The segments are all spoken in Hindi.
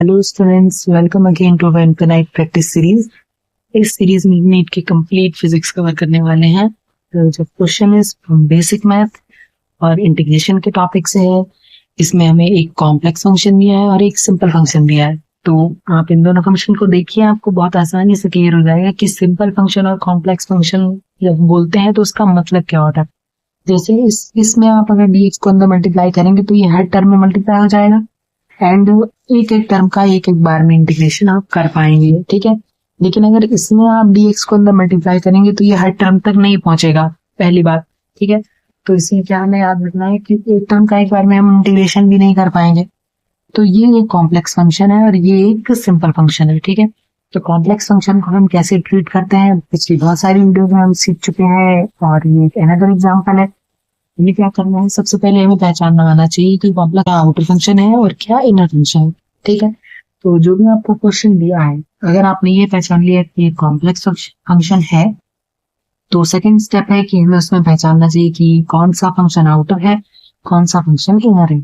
Hello students, welcome again to infinite practice series. इस सीरीज में नीट की कंप्लीट फिजिक्स कवर करने वाले हैं। तो जो क्वेश्चन इज बेसिक मैथ और इंटीग्रेशन के टॉपिक से है। इसमें हमें एक कॉम्प्लेक्स फंक्शन दिया है और एक सिंपल फंक्शन दिया है। तो आप इन दोनों फंक्शन को देखिए, आपको बहुत आसानी से क्लियर हो जाएगा कि सिंपल फंक्शन और कॉम्प्लेक्स फंक्शन जब बोलते हैं तो उसका मतलब क्या होता है। जैसे इसमें आप अगर dx को अंदर मल्टीप्लाई करेंगे तो ये हर टर्म में मल्टीप्लाई हो जाएगा एंड एक एक टर्म का एक एक बार में इंटीग्रेशन आप कर पाएंगे, ठीक है। लेकिन अगर इसमें आप dx को अंदर मल्टीप्लाई करेंगे तो ये हर टर्म तक नहीं पहुंचेगा, पहली बात, ठीक है। तो इसमें क्या हमें याद रखना है कि एक टर्म का एक बार में हम इंटीग्रेशन भी नहीं कर पाएंगे। तो ये एक कॉम्प्लेक्स फंक्शन है और ये एक सिंपल फंक्शन है, ठीक है। तो कॉम्प्लेक्स फंक्शन को हम कैसे ट्रीट करते हैं पिछली बहुत सारी वीडियो में हम सीख चुके हैं और ये एक अनदर एग्जाम्पल है। हमें क्या करना है, सबसे पहले हमें पहचानना आना चाहिए कि कॉम्प्लेक्स क्या आउटर फंक्शन है और क्या इनर फंक्शन है, ठीक है। तो जो भी आपको क्वेश्चन दिया है, अगर आपने ये पहचान लिया कि ये कॉम्प्लेक्स फंक्शन है तो सेकंड स्टेप है कि हमें उसमें पहचानना चाहिए कि कौन सा फंक्शन आउटर है, कौन सा फंक्शन इनर है,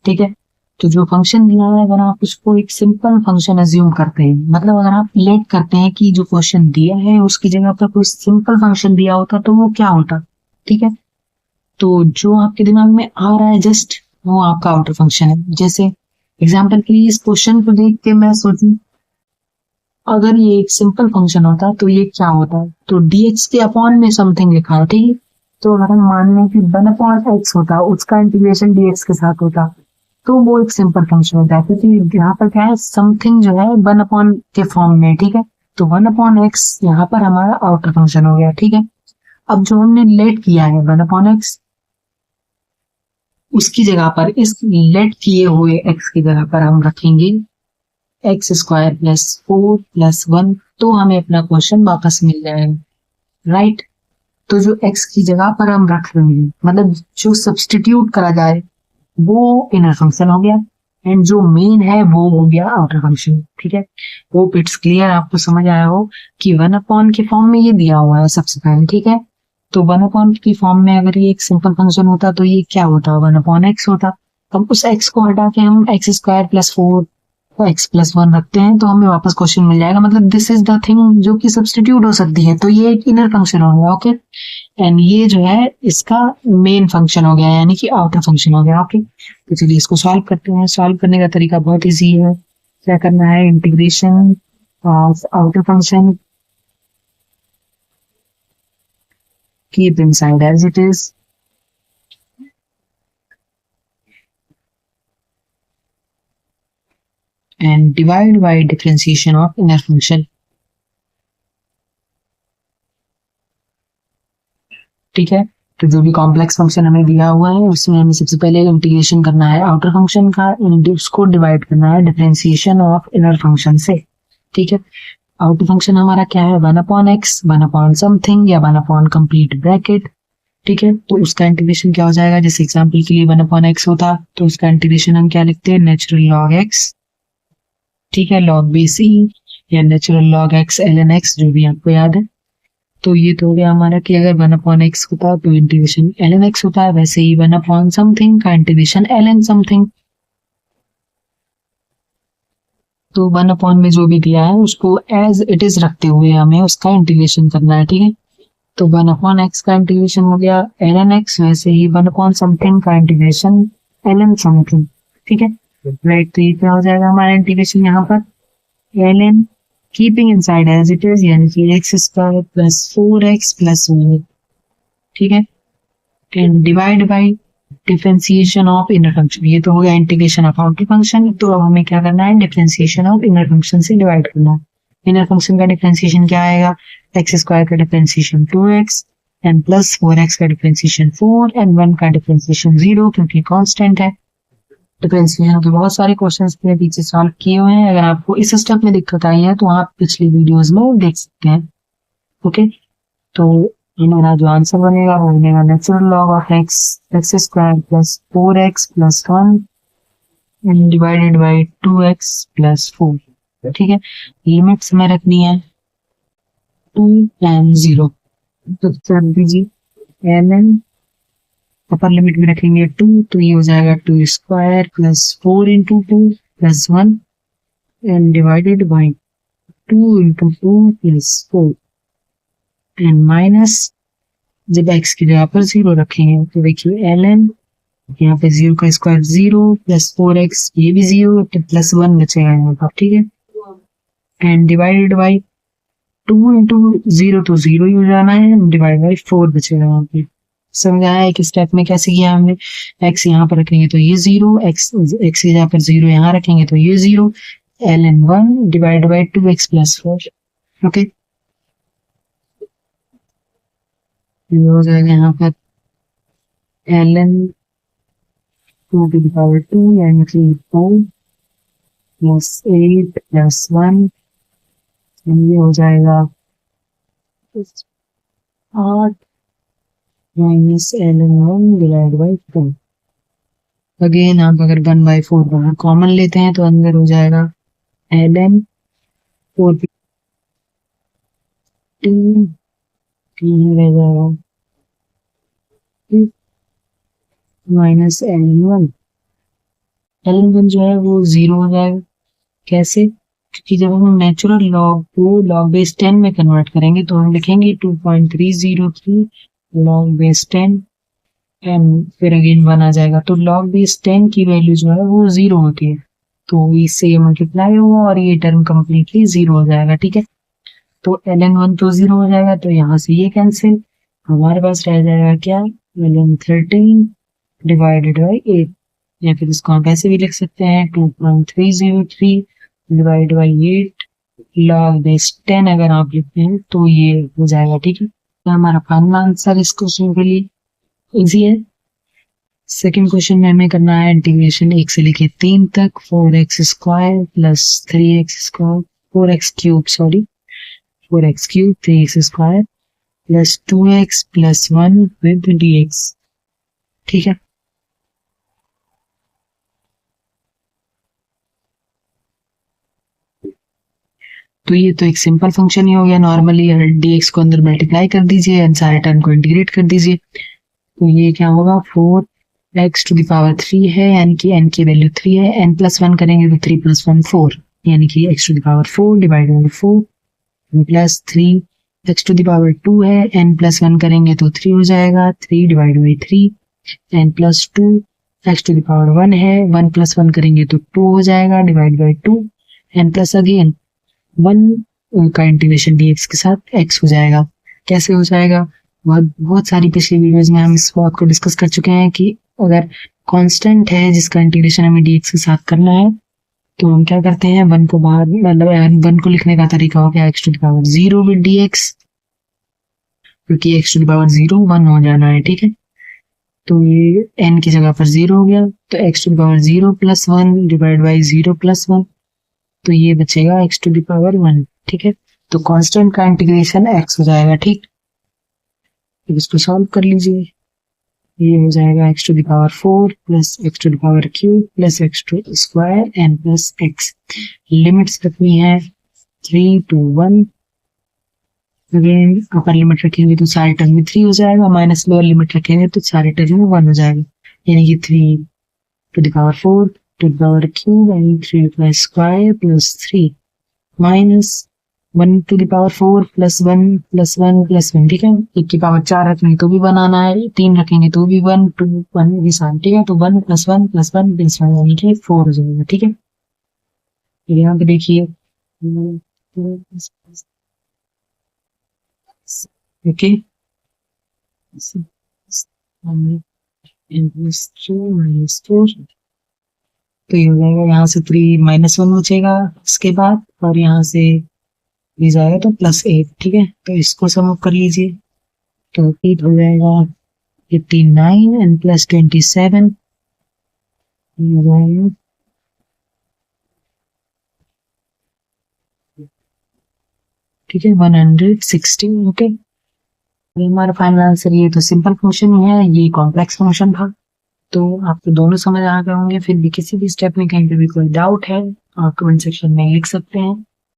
ठीक है। तो जो फंक्शन दिया है अगर आप उसको एक सिंपल फंक्शन एज्यूम करते हैं, मतलब अगर आप लेट करते हैं कि जो क्वेश्चन दिया है उसकी जगह पर कोई सिंपल फंक्शन दिया होता तो वो क्या होता, ठीक है। तो जो आपके दिमाग में आ रहा है जस्ट वो आपका आउटर फंक्शन है। जैसे एग्जांपल के लिए इस क्वेश्चन को देख के मैं सोचूं अगर ये एक सिंपल फंक्शन होता तो ये क्या होता, तो dx के अपॉन में समथिंग लिखा है, ठीक है। तो अगर हम मान लें कि 1/x होता, उसका इंटीग्रेशन dx के साथ होता तो वो एक सिंपल फंक्शन होता है, क्योंकि यहाँ पर क्या है, समथिंग जो है 1 के फॉर्म में, ठीक है। तो 1/x यहाँ पर हमारा आउटर फंक्शन हो गया, ठीक है। अब जो हमने लेट किया है 1/x, उसकी जगह पर इस लेट किए हुए x की जगह पर हम रखेंगे x² + 4 + 1, तो हमें अपना क्वेश्चन वापस मिल जाएगा, राइट। तो जो x की जगह पर हम रख रहे हैं, मतलब जो सब्सटीट्यूट करा जाए वो इनर फंक्शन हो गया एंड जो मेन है वो हो गया आउटर फंक्शन, ठीक है। होप इट्स क्लियर, आपको समझ आया हो कि 1 के फॉर्म में ये दिया हुआ है सबसे पहले, ठीक है। तो 1 की फॉर्म में अगर ये एक सिंपल फंक्शन होता तो ये क्या होता, 1/x होता। अब उस x को हटा के हम x² + 4 x + 1 रखते हैं तो हमें वापस क्वेश्चन मिल जाएगा, मतलब दिस इज द थिंग जो कि सब्सटीट्यूट हो सकती है, तो ये एक इनर फंक्शन हो गया, ओके। एंड ये जो है इसका मेन फंक्शन हो गया, यानी कि आउटर फंक्शन हो गया, ओके। तो चलिए इसको सॉल्व करते हैं। सॉल्व करने का तरीका बहुत इजी है। क्या करना है, integration of outer function keep inside as it is and divide by differentiation of inner function, ठीक है। तो जो भी कॉम्प्लेक्स फंक्शन हमें दिया हुआ है उसमें हमें सबसे पहले इंटीग्रेशन करना है आउटर फंक्शन का, उसको डिवाइड करना है डिफरेंशिएशन ऑफ इनर फंक्शन से, ठीक है। आउटर फंक्शन हमारा क्या है, 1/x, 1 समथिंग या 1 कंप्लीट ब्रैकेट, ठीक है। तो उसका इंटीग्रेशन क्या हो जाएगा, जैसे एग्जांपल के लिए 1/x होता तो उसका इंटीग्रेशन हम क्या लिखते हैं, नेचुरल लॉग x, ठीक है, log bc या natural log x ln x, जो भी आपको याद है। तो ये तो हो गया हमारा कि अगर 1/x होता तो इंटीग्रेशन ln x होता है, वैसे ही 1 समथिंग का इंटीग्रेशन ln समथिंग। तो 1 में जो भी दिया है उसको एज इट इज रखते हुए हमें उसका इंटीग्रेशन करना है, ठीक है। तो 1/x का इंटीग्रेशन हो गया ln x, वैसे ही 1 समथिंग का इंटीग्रेशन ln समथिंग, ठीक है, राइट। तो ये क्या हो जाएगा हमारा इंटीग्रेशन यहाँ पर ln keeping inside as it is, यानी कि x² + 4x + 1, ठीक है, and divide by differentiation of inner function. ये तो हो गया इंटीग्रेशन ऑफ आउटर फंक्शन। तो अब हमें क्या करना है, डिफरेंशिएशन ऑफ इनर फंक्शन से डिवाइड करना है। इनर फंक्शन का डिफरेंशिएशन क्या आएगा, x² का डिफरेंशिएशन 2x एंड + 4x का डिफरेंशिएशन 4 एंड 1 का डिफरेंशिएशन 0, क्योंकि कांस्टेंट है। डिफरेंशिएशन के बहुत सारे क्वेश्चंस मैंने पीछे सॉल्व किए हुए हैं, अगर आपको इस स्टेप में दिक्कत आई है तो आप पिछली वीडियोस में देख सकते हैं, ओके। तो हमारा जो आंसर बनेगा वो बनेगा natural log of x² + 4x + 1 and divided by 2x + 4, ठीक है। लिमिट्स में रखनी है 2 एंड 0, तो कर दीजिए ln अपर लिमिट में रखेंगे 2, तो ये हो जाएगा 2² + 4 × 2 + 1 and divided by 2 into 2 plus 4 and minus, जब x की जगह पर 0 रखेंगे तो देखिए ln, यहाँ पे 0 का स्क्वायर 0 प्लस 4x, ये भी 0 प्लस 1 बचेगा यहाँ पर, ठीक है। एंड डिवाइडेड बाई 2 इंटू 0 तो 0 ही हो जाना है, डिवाइड बाई 4 बचेगा यहाँ पे। समझ आया एक स्टेप में कैसे किया हमने। x यहाँ पर रखेंगे तो ये 0, x की जगह पर 0 यहाँ रखेंगे तो ये 0, ln 1 divide by 2x plus 4, okay. ये हो जाएगा यहाँ पर ln 2 to the power 2 यानी कि 4 प्लस 8 प्लस 1, ये हो जाएगा 8 minus ln 1 divide by 4। Again आप अगर 1/4 बाहर कॉमन लेते हैं तो अंदर हो जाएगा ln 4 रह जाएगा माइनस ln 1 जो है वो 0 हो जाएगा। कैसे? क्योंकि जब हम नेचुरल लॉग को लॉग बेस 10 में कन्वर्ट करेंगे तो हम लिखेंगे 2.303 लॉग बेस 10 एंड फिर अगेन 1 आ जाएगा। तो लॉग बेस 10 की वैल्यू जो है वो 0 होती है, तो इससे ये मल्टीप्लाई होगा और ये टर्म कम्प्लीटली 0 हो जाएगा, ठीक है। तो ln 1 तो 0 हो जाएगा, तो यहाँ से ये कैंसिल, हमारे पास रह जाएगा क्या, ln 13 डिवाइडेड बाई 8, या फिर इसको हम ऐसे भी लिख सकते हैं 2.303 डिवाइड बाई 8 लॉग बेस 10 अगर आप लिखते हैं तो ये हो जाएगा, ठीक है। तो हमारा फाइनल आंसर इस क्वेश्चन के लिए इजी है। सेकंड क्वेश्चन में हमें करना है इंटीग्रेशन 1 से लेके 3 तक 4x square plus 3x square 4x cube 3x square plus 2x plus 1 with dx, ठीक है। तो ये तो एक सिंपल फंक्शन ही हो गया। नॉर्मली dx को अंदर मल्टीप्लाई कर दीजिए एंड सारे टर्म को इंटीग्रेट कर दीजिए, तो ये क्या होगा 4x टू द पावर 3 है, यानी कि n की वैल्यू 3 है, n प्लस 1 करेंगे तो 3 प्लस 1 4, यानी कि x to the power 4 divide by 4 plus 3 x to the power 2 है, n प्लस 1 करेंगे तो 3 हो जाएगा, 3 divide by 3 n plus 2 x to the power 1 है, 1 प्लस 1 करेंगे तो 2 हो जाएगा, divide by 2 n plus again 1 का इंटीग्रेशन dx के साथ x हो जाएगा। कैसे हो जाएगा? बहुत सारी पिछली वीडियोस में हम इस बात को डिस्कस कर चुके हैं कि अगर कांस्टेंट है जिसका इंटीग्रेशन हमें dx के साथ करना है तो हम क्या करते हैं, 1 को बाहर, मतलब 1 को लिखने का तरीका हो गया x to the power 0 with dx, क्योंकि x टू द पावर 0 1 हो जाना है, ठीक है। तो ये n की जगह पर 0 हो गया, तो x to the power 0 plus 1 divide by 0 plus 1, तो ये बचेगा x टू द पावर 1, ठीक है। तो कांस्टेंट का इंटीग्रेशन x हो जाएगा, ठीक। इसको सॉल्व कर लीजिए, ये हो जाएगा x to the power 4 plus x to the power cube plus x to square n plus x। Limits रखनी है 3 to 1, अगेन अपर लिमिट रखेंगे तो सारे टर्म में 3 हो जाएगा, माइनस लोअर लिमिट रखेंगे तो सारे टर्म में 1 हो जाएगा, यानी कि 3 to the power 4 to the power cube and 3 plus square plus 3 minus 1 to the power 4 plus 1 plus 1 plus 1, ठीक है। 1 की पावर 4 रखेंगे तो भी 1 आना है, 3 रखेंगे तो भी 1 2 1 निशान, ठीक है। तो 1 plus 1 plus 1 plus 1 यानी कि 4 हो जाएगा, ठीक है। यहाँ पे देखिए ओके, तो ये हो जाएगा, यहाँ से 3 माइनस 1 बचेगा इसके बाद, और यहाँ से ये जाएगा तो प्लस 8, ठीक है। तो इसको सम अप कर लीजिए, तो 8 हो जाएगा 59 एंड प्लस 27 हो जाएगा, ठीक है, 116, ओके। हमारा फाइनल आंसर ये तो सिंपल फंक्शन ही है, ये कॉम्प्लेक्स फंक्शन था। तो आपको दोनों समझ आ गए होंगे। फिर भी किसी भी स्टेप में कहीं पे भी कोई डाउट है आप कमेंट सेक्शन में लिख सकते हैं।